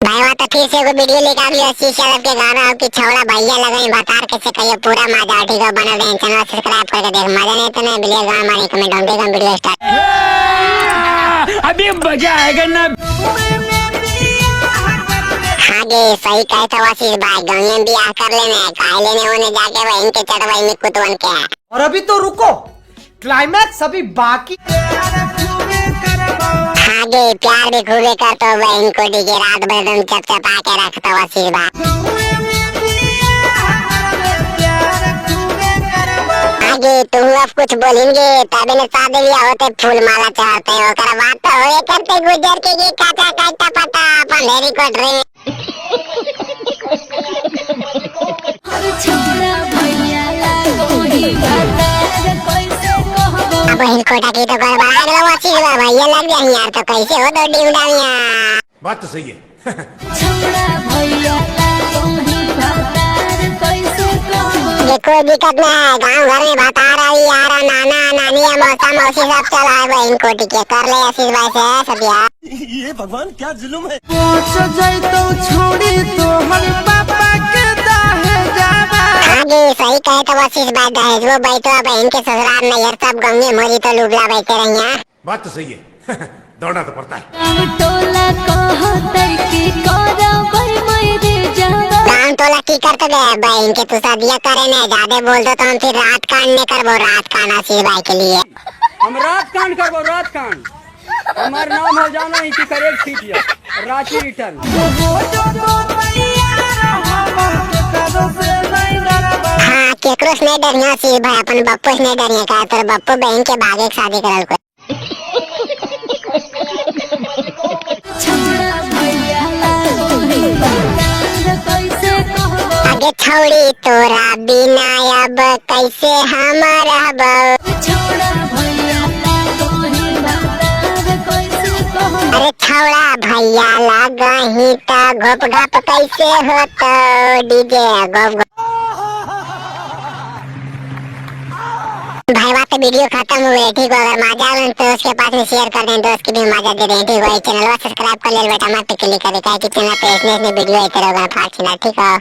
भाई वहाँ तो फिर से एगो वीडियो लेके आ गया शीशा लग के गाना हो कि छौड़ा भैया लगाई बता कैसे कहिए पूरा मजा ठीक है। बना दे चैनल सब्सक्राइब करके देख मजा नहीं तो नहीं मिलेगा हमारे कमेंट ऑन देगा वीडियो स्टार्ट। अभी मजा आएगा ना। हाँ गे सही कहे तो आशीष भाई गंगे बियाह कर लेने खाए लेने होने जाके वहीं इनके चटवाई में कुतवन के है। और अभी तो रुको क्लाइमैक्स अभी बाकी। हाँ गे प्यार भी खूबे करते हो बहन को डीजे रात भर तुम चपचपा के रखते हो आशीष भाई। आगे तुम अब कुछ बोलेंगे तभी न शादी ब्याह होते फूल माला चढ़ाते हो कर बात तो होए करते गुजर के ये काचा काटा पटा पंधेरी कोट रे। अब इन कोटा की तो कर बड़ा गला वाची गला भैया लग गया यार तो कैसे हो दो डिवडानिया। बात तो सही है। ये कोई दिक्कत नहीं है गाँव घर में बता रही यार नाना नानी मौसा मौसी सब चला है बहन कोटी के कर ले आशीष भाई से सब यार। ये भगवान क्या जुल्म है। छोड़ी तो हर पापा के आगे सही कहे तो आशीष भाई दहेज वो बैठो बहन के ससुराल में यार सब गंगे मोरी तो लुबला बैठे रही। बात तो सही है। दौड़ना तो पड़ता है। गाँव टोला की करते गए बहन के तू शादियाँ करे न ज्यादा बोल दो तो हम फिर रात कांड ने करबो रात कांड आशीष भाई के लिए। हम रात कांड करबो रात कांड। हमार नाम हो जाना ही कि करेक्ट सीटिया रांची रिटर्न। हाँ केकरो से नहीं डरिया आशीष भाई अपन बप्पू से नहीं डरिया का तोर बप्पू बहन के भागे के शादी करल को। आगे छोड़ी तोरा बिना अब कैसे हम रहब। अरे छौड़ा भैया लगही त घोप घप कैसे होत डीजे घोप भाई बात वीडियो खत्म हुए ठीक हो। अगर मजा आए तो उसके पास में शेयर कर दें दोस्त की भी मजा दे दें ठीक हो। चैनल सब्सक्राइब कर ले बेटा मत क्लिक करें कि चैनल पे इसने वीडियो आते रहेगा ठीक है।